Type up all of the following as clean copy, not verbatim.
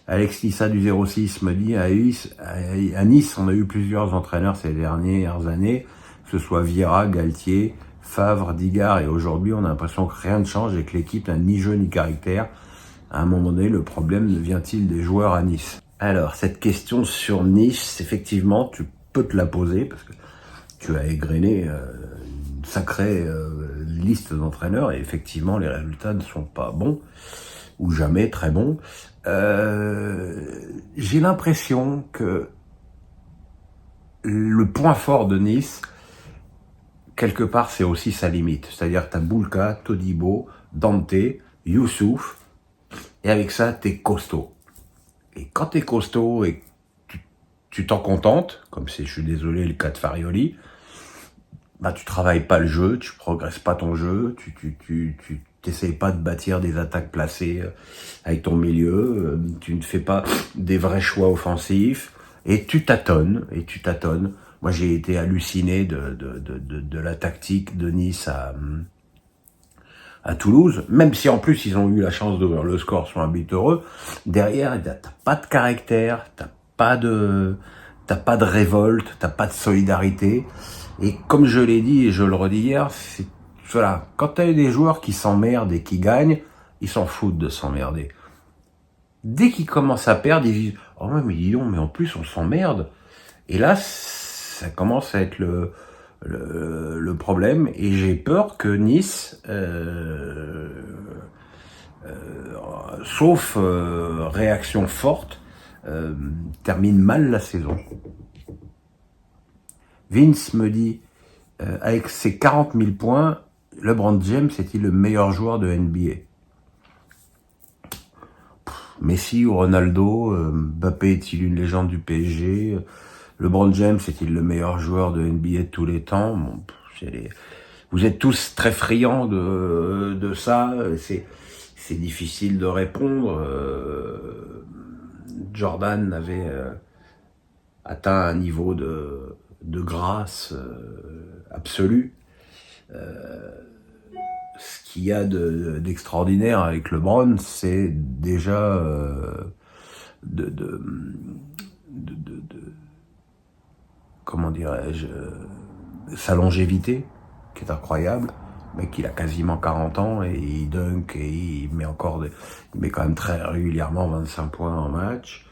Alex Lissa du 06 me dit, à Nice, on a eu plusieurs entraîneurs ces dernières années, que ce soit Vieira, Galtier, Favre, Digard, et aujourd'hui, on a l'impression que rien ne change et que l'équipe n'a ni jeu ni caractère. À un moment donné, le problème vient-il des joueurs à Nice? Alors, cette question sur Nice, effectivement, tu peux te la poser, parce que tu as égrené une sacrée liste d'entraîneurs, et effectivement, les résultats ne sont pas bons, ou jamais très bons. J'ai l'impression que le point fort de Nice, quelque part, c'est aussi sa limite. C'est-à-dire, t'as Boulka, Todibo, Dante, Youssouf, et avec ça, t'es costaud. Et quand t'es costaud et tu t'en contentes, comme c'est, je suis désolé, le cas de Farioli, bah tu travailles pas le jeu, tu progresses pas ton jeu, tu t'essayes pas de bâtir des attaques placées avec ton milieu, tu ne fais pas des vrais choix offensifs, et tu tâtonnes. Moi, j'ai été halluciné de la tactique de Nice à Toulouse, même si en plus ils ont eu la chance d'ouvrir le score sur un but heureux. Derrière, t'as pas de caractère, t'as pas de révolte, t'as pas de solidarité. Et comme je l'ai dit et je le redis hier, voilà, quand t'as des joueurs qui s'emmerdent et qui gagnent, ils s'en foutent de s'emmerder. Dès qu'ils commencent à perdre, ils disent « Oh ouais, mais dis donc, mais en plus on s'emmerde ». Et là, ça commence à être le problème, et j'ai peur que Nice, sauf réaction forte, termine mal la saison. Vince me dit, avec ses 40 000 points, LeBron James est-il le meilleur joueur de NBA? Messi ou Ronaldo, Mbappé est-il une légende du PSG? LeBron James est-il le meilleur joueur de NBA de tous les temps? Bon, vous êtes tous très friands de ça, c'est difficile de répondre. Jordan avait atteint un niveau de grâce absolue. Ce qu'il y a d'extraordinaire avec LeBron, c'est déjà comment dirais-je, sa longévité, qui est incroyable. Mais qu'il a quasiment 40 ans et il dunk et il met quand même très régulièrement 25 points en match.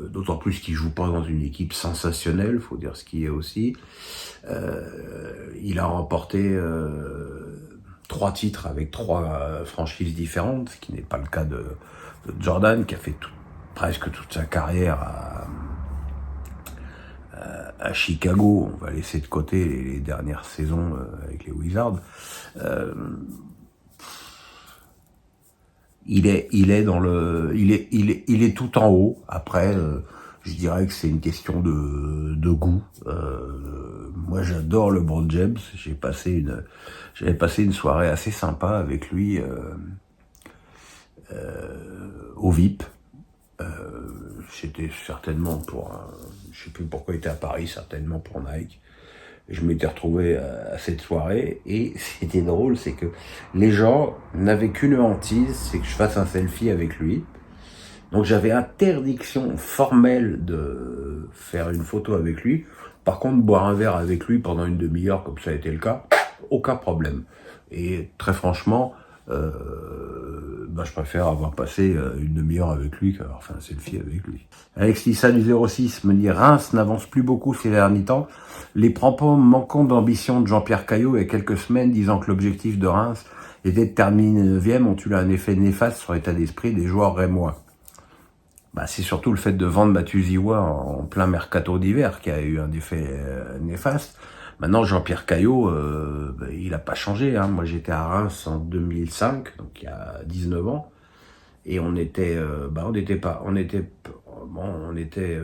D'autant plus qu'il joue pas dans une équipe sensationnelle, faut dire ce qui est aussi. Il a remporté 3 titres avec 3 franchises différentes, ce qui n'est pas le cas de Jordan, qui a fait presque toute sa carrière à Chicago. On va laisser de côté les dernières saisons avec les Wizards. Il est tout en haut. Après, je dirais que c'est une question de goût. Moi, j'adore LeBron James. J'avais passé une soirée assez sympa avec lui au VIP. C'était certainement je sais plus pourquoi il était à Paris, certainement pour Nike. Je m'étais retrouvé à cette soirée, et c'était drôle, c'est que les gens n'avaient qu'une hantise, c'est que je fasse un selfie avec lui. Donc j'avais interdiction formelle de faire une photo avec lui. Par contre, boire un verre avec lui pendant une demi-heure, comme ça a été le cas, aucun problème. Et très franchement, je préfère avoir passé une demi-heure avec lui qu'avoir fait un selfie avec lui. Alex Lissa du 06 me dit « Reims n'avance plus beaucoup ces derniers temps. Les propos manquants d'ambition de Jean-Pierre Caillot il y a quelques semaines disant que l'objectif de Reims était de terminer 9e ont eu un effet néfaste sur l'état d'esprit des joueurs rémois. » C'est surtout le fait de vendre Matuziwa en plein mercato d'hiver qui a eu un effet néfaste. Maintenant, Jean-Pierre Caillot, il a pas changé. Moi, j'étais à Reims en 2005, donc il y a 19 ans, et on était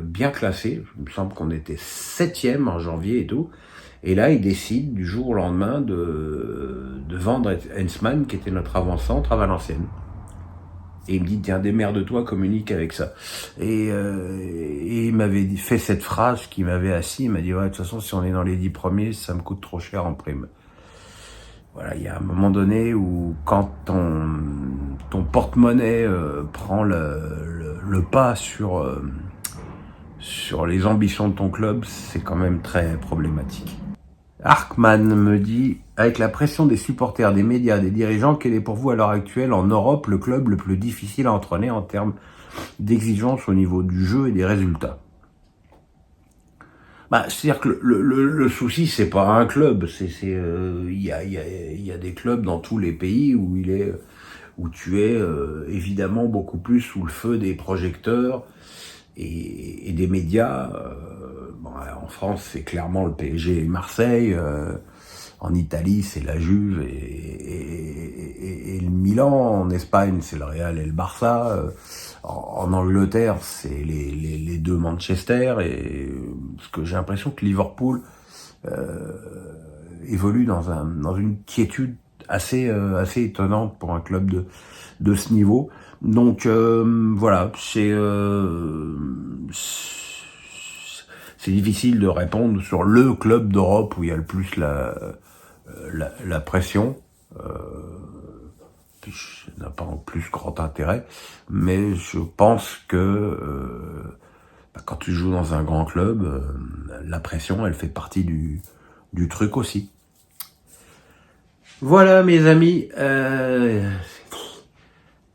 bien classés. Il me semble qu'on était 7e en janvier et tout. Et là, il décide du jour au lendemain de vendre Hensman, qui était notre avant-centre à Valenciennes. Et il me dit, tiens, démerde-toi, communique avec ça. Et il m'avait fait cette phrase qui m'avait assis. Il m'a dit, ouais, de toute façon, si on est dans les 10 premiers, ça me coûte trop cher en prime. Voilà, il y a un moment donné où quand ton porte-monnaie prend le pas sur les ambitions de ton club, c'est quand même très problématique. Arkman me dit, avec la pression des supporters, des médias, des dirigeants, quel est pour vous à l'heure actuelle en Europe le club le plus difficile à entraîner en termes d'exigence au niveau du jeu et des résultats? C'est-à-dire que le souci, c'est pas un club, il y a des clubs dans tous les pays où tu es évidemment beaucoup plus sous le feu des projecteurs et des médias. En France, c'est clairement le PSG et Marseille. En Italie, c'est la Juve et le Milan. En Espagne, c'est le Real et le Barça. En Angleterre, c'est les deux Manchester. Et parce que j'ai l'impression que Liverpool évolue dans une quiétude assez étonnante pour un club de ce niveau. Donc voilà, c'est difficile de répondre sur le club d'Europe où il y a le plus la pression. Ça n'a pas en plus grand intérêt, mais je pense que quand tu joues dans un grand club, la pression, elle fait partie du truc aussi. Voilà mes amis,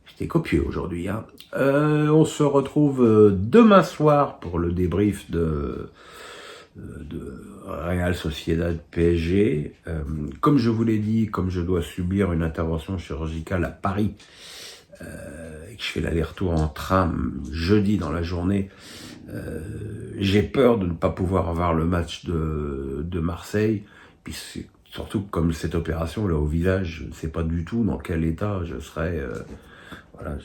j'étais copieux aujourd'hui. On se retrouve demain soir pour le débrief de Real Sociedad PSG. Comme je vous l'ai dit, comme je dois subir une intervention chirurgicale à Paris, et que je fais l'aller-retour en train jeudi dans la journée, j'ai peur de ne pas pouvoir avoir le match de Marseille. Puis surtout comme cette opération là au visage, je ne sais pas du tout dans quel état je serai. Voilà.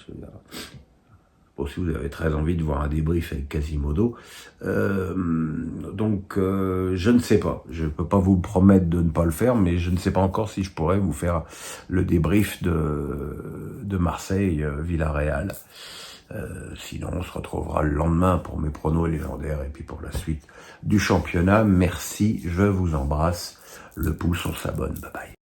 Si vous avez très envie de voir un débrief avec Quasimodo. Donc, je ne sais pas. Je ne peux pas vous promettre de ne pas le faire, mais je ne sais pas encore si je pourrais vous faire le débrief de Marseille, Villarreal. Sinon, on se retrouvera le lendemain pour mes pronos légendaires et puis pour la suite du championnat. Merci, je vous embrasse. Le pouce, on s'abonne. Bye bye.